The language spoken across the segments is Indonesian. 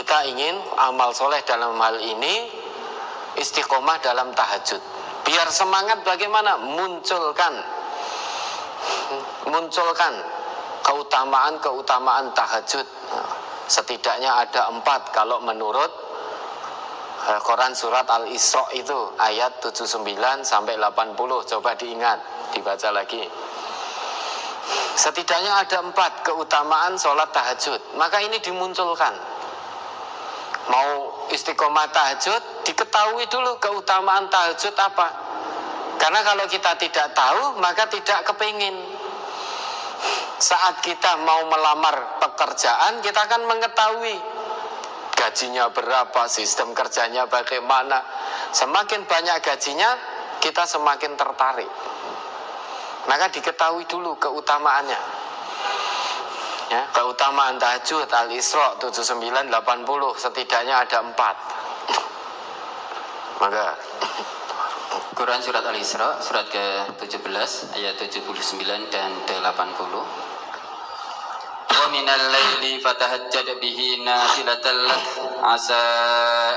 kita ingin amal soleh dalam hal ini istiqomah dalam tahajud. Biar semangat bagaimana? Munculkan keutamaan tahajud. Setidaknya ada 4 kalau menurut Quran surat Al-Isra itu ayat 79 sampai 80. Coba diingat, dibaca lagi. Setidaknya ada 4 keutamaan sholat tahajud. Maka ini dimunculkan. Mau istiqomah tahajud, diketahui dulu keutamaan tahajud apa. Karena kalau kita tidak tahu, maka tidak kepingin. Saat kita mau melamar pekerjaan, kita akan mengetahui gajinya berapa, sistem kerjanya bagaimana. Semakin banyak gajinya, kita semakin tertarik. Maka diketahui dulu keutamaannya. Ya, keutamaan tahajud Al-Isra 79 80, setidaknya ada 4. Maka Quran surat Al-Isra surat ke-17 ayat 79 dan 80. Wa minal laili fatahajjad bihi nafilatan lak asa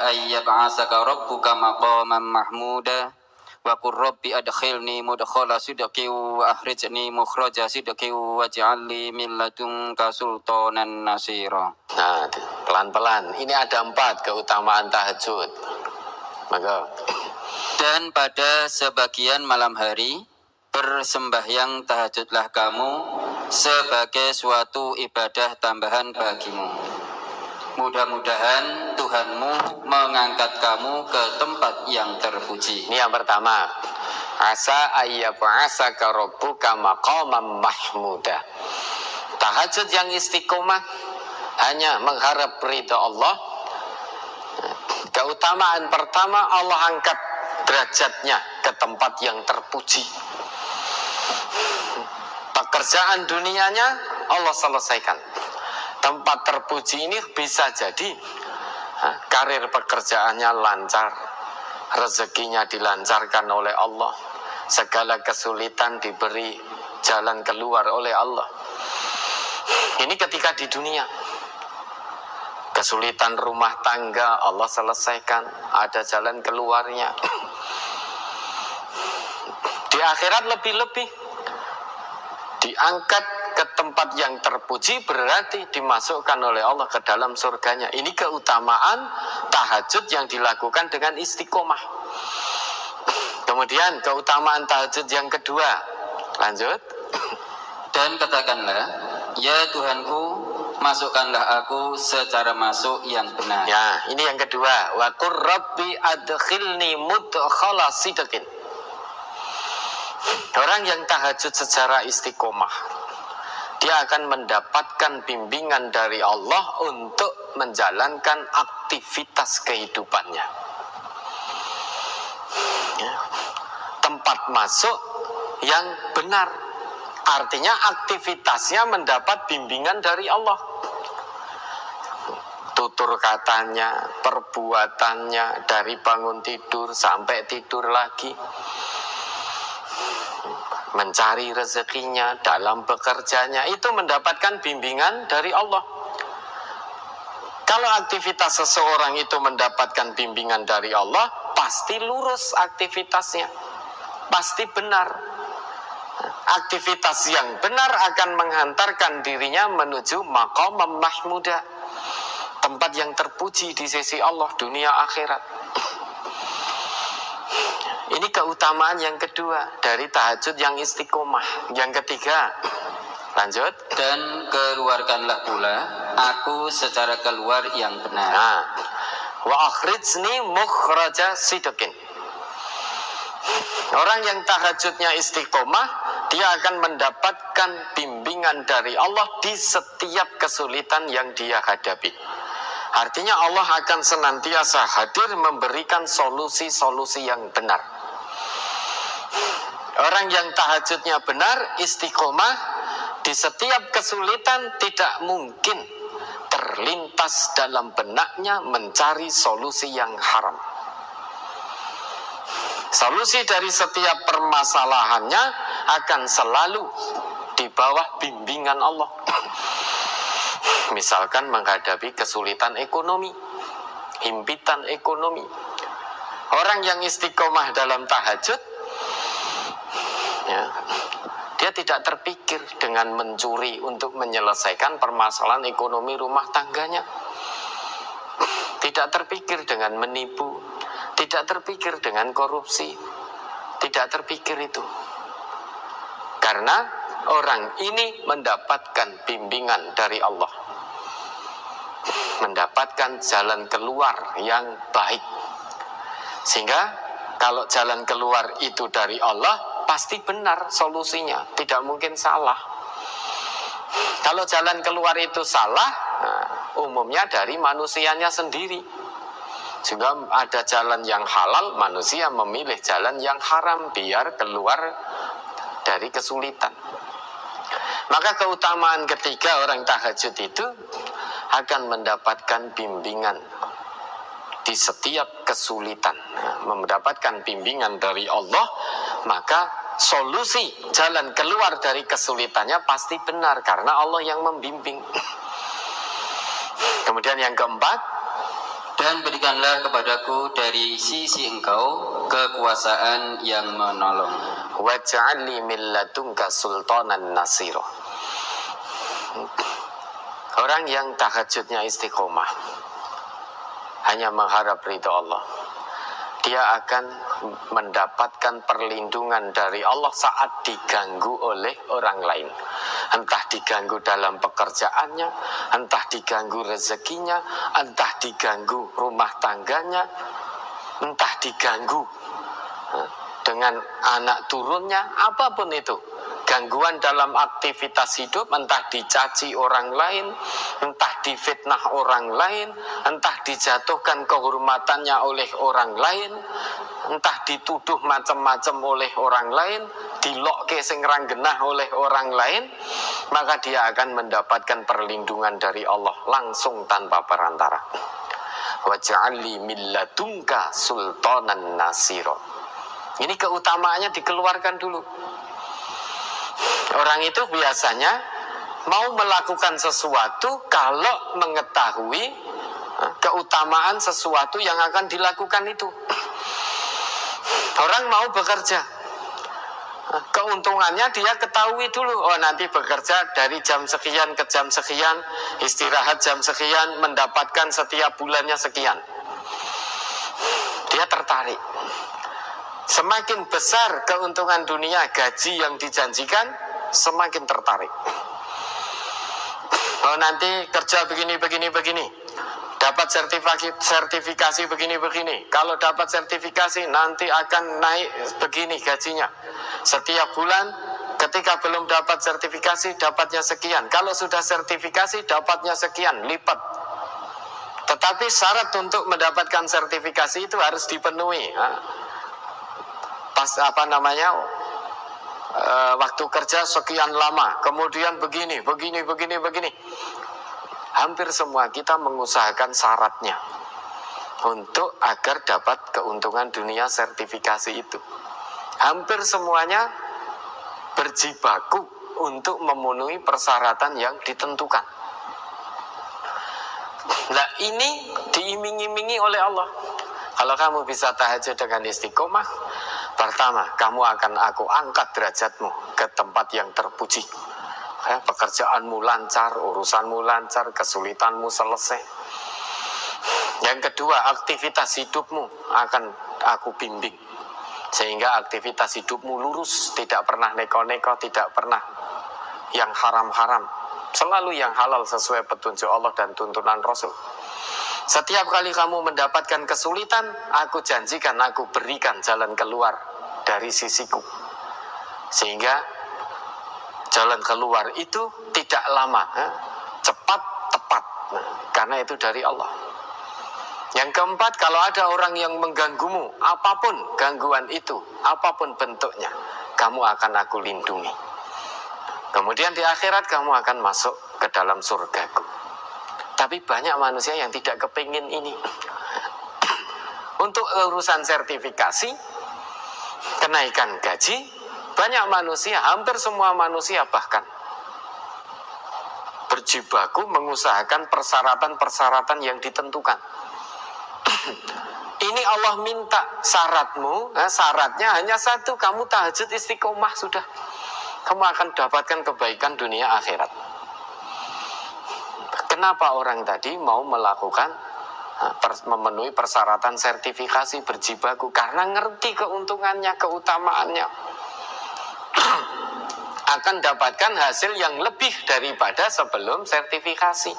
ay yab'asaka rabbuka maqaman mahmuda wa qur rabbi adkhilni mudkhala sidqi wa akhrijni mukhraja sidqi waj'al li min ladunka sultanan nasira. Nah, pelan-pelan. Ini ada 4 keutamaan tahajud. Maka dan pada sebagian malam hari bersembahyang tahajudlah kamu sebagai suatu ibadah tambahan bagimu. Mudah-mudahan Tuhanmu mengangkat kamu ke tempat yang terpuji. Ini yang pertama. Asa ayyab'asaka rabbuka maqaman mahmuda. Tahajud yang istiqomah hanya mengharap ridha Allah. Keutamaan pertama, Allah angkat derajatnya ke tempat yang terpuji. Pekerjaan dunianya Allah selesaikan. Tempat terpuji ini bisa jadi karir pekerjaannya lancar, rezekinya dilancarkan oleh Allah, segala kesulitan diberi jalan keluar oleh Allah. Ini ketika di dunia. Kesulitan rumah tangga Allah selesaikan, ada jalan keluarnya. Di akhirat lebih-lebih diangkat ke tempat yang terpuji, berarti dimasukkan oleh Allah ke dalam surganya. Ini keutamaan tahajud yang dilakukan dengan istiqomah. Kemudian keutamaan tahajud yang kedua, lanjut. Dan katakanlah, ya Tuhanku, masukkanlah aku secara masuk yang benar. Ya, ini yang kedua. Wa qur rabbi adkhilni mudkhala sidqin. Orang yang tahajud secara istiqomah, dia akan mendapatkan bimbingan dari Allah untuk menjalankan aktivitas kehidupannya. Ya. Tempat masuk yang benar, artinya aktivitasnya mendapat bimbingan dari Allah. Tutur katanya, perbuatannya, dari bangun tidur sampai tidur lagi, mencari rezekinya, dalam bekerjanya, itu mendapatkan bimbingan dari Allah. Kalau aktivitas seseorang itu mendapatkan bimbingan dari Allah, pasti lurus aktivitasnya, pasti benar. Aktivitas yang benar akan menghantarkan dirinya menuju maqam mahmuda, tempat yang terpuji di sisi Allah dunia akhirat. Ini keutamaan yang kedua dari tahajud yang istiqomah. Yang ketiga, lanjut. Dan keluarkanlah pula aku secara keluar yang benar. Nah, wa akhrijni mukhraja sidqin. Orang yang tahajudnya istiqomah, dia akan mendapatkan bimbingan dari Allah di setiap kesulitan yang dia hadapi. Artinya Allah akan senantiasa hadir memberikan solusi-solusi yang benar. Orang yang tahajudnya benar, istiqomah, di setiap kesulitan tidak mungkin terlintas dalam benaknya mencari solusi yang haram. Solusi dari setiap permasalahannya akan selalu di bawah bimbingan Allah. Misalkan menghadapi kesulitan ekonomi, himpitan ekonomi. Orang yang istiqomah dalam tahajud, ya, dia tidak terpikir dengan mencuri untuk menyelesaikan permasalahan ekonomi rumah tangganya. Tidak terpikir dengan menipu, tidak terpikir dengan korupsi, tidak terpikir itu. Karena orang ini mendapatkan bimbingan dari Allah, mendapatkan jalan keluar yang baik. Sehingga kalau jalan keluar itu dari Allah, pasti benar solusinya, tidak mungkin salah. Kalau jalan keluar itu salah, umumnya dari manusianya sendiri. Juga ada jalan yang halal, manusia memilih jalan yang haram biar keluar dari kesulitan. Maka keutamaan ketiga orang tahajud itu akan mendapatkan bimbingan di setiap kesulitan, mendapatkan bimbingan dari Allah, maka solusi jalan keluar dari kesulitannya pasti benar karena Allah yang membimbing. Kemudian yang keempat, dan berikanlah kepadaku dari sisi Engkau kekuasaan yang menolong. waj'alni min ladunka sultanan nasira. Orang yang tahajudnya istiqomah, hanya mengharap ridho Allah, dia akan mendapatkan perlindungan dari Allah saat diganggu oleh orang lain. Entah diganggu dalam pekerjaannya, entah diganggu rezekinya, entah diganggu rumah tangganya, entah diganggu dengan anak turunnya, apapun itu. Gangguan dalam aktivitas hidup, entah dicaci orang lain, entah difitnah orang lain, entah dijatuhkan kehormatannya oleh orang lain, entah dituduh macam-macam oleh orang lain, dilokke sing ranggenah oleh orang lain, maka dia akan mendapatkan perlindungan dari Allah langsung tanpa perantara. Waj'alni min ladunka sultanan nasira. Ini keutamaannya dikeluarkan dulu. Orang itu biasanya mau melakukan sesuatu kalau mengetahui keutamaan sesuatu yang akan dilakukan itu. Orang mau bekerja, keuntungannya dia ketahui dulu. Oh, nanti bekerja dari jam sekian ke jam sekian, istirahat jam sekian, mendapatkan setiap bulannya sekian. Dia tertarik. Semakin besar keuntungan dunia, gaji yang dijanjikan, semakin tertarik. Oh, nanti kerja begini, dapat sertifikasi begini. Kalau dapat sertifikasi nanti akan naik begini gajinya. Setiap bulan ketika belum dapat sertifikasi dapatnya sekian. Kalau sudah sertifikasi dapatnya sekian, lipat. Tetapi syarat untuk mendapatkan sertifikasi itu harus dipenuhi. Waktu kerja sekian lama, kemudian begini. Hampir semua kita mengusahakan syaratnya untuk agar dapat keuntungan dunia sertifikasi itu. Hampir semuanya berjibaku untuk memenuhi persyaratan yang ditentukan. Nah, ini diiming-imingi oleh Allah. Kalau kamu bisa tahajud dengan istiqomah, pertama, kamu akan aku angkat derajatmu ke tempat yang terpuji. Pekerjaanmu lancar, urusanmu lancar, kesulitanmu selesai. Yang kedua, aktivitas hidupmu akan aku bimbing. Sehingga aktivitas hidupmu lurus, tidak pernah neko-neko, tidak pernah yang haram-haram. Selalu yang halal sesuai petunjuk Allah dan tuntunan Rasul. Setiap kali kamu mendapatkan kesulitan, aku janjikan, aku berikan jalan keluar dari sisiku. Sehingga jalan keluar itu tidak lama, cepat, tepat. Karena itu dari Allah. Yang keempat, kalau ada orang yang mengganggumu, apapun gangguan itu, apapun bentuknya, kamu akan aku lindungi. Kemudian di akhirat kamu akan masuk ke dalam surgaku. Tapi banyak manusia yang tidak kepingin ini. Untuk urusan sertifikasi, kenaikan gaji, banyak manusia, hampir semua manusia bahkan berjibaku mengusahakan persyaratan-persyaratan yang ditentukan. Ini Allah minta syaratmu, syaratnya hanya satu, kamu tahajud istiqomah sudah. Kamu akan dapatkan kebaikan dunia akhirat. Kenapa orang tadi mau melakukan memenuhi persyaratan sertifikasi berjibaku? Karena ngerti keuntungannya, keutamaannya. Akan dapatkan hasil yang lebih daripada sebelum sertifikasi.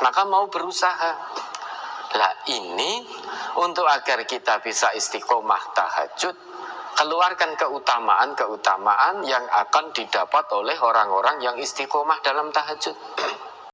Maka mau berusaha. Lah ini untuk agar kita bisa istiqomah tahajud, keluarkan keutamaan-keutamaan yang akan didapat oleh orang-orang yang istiqomah dalam tahajud.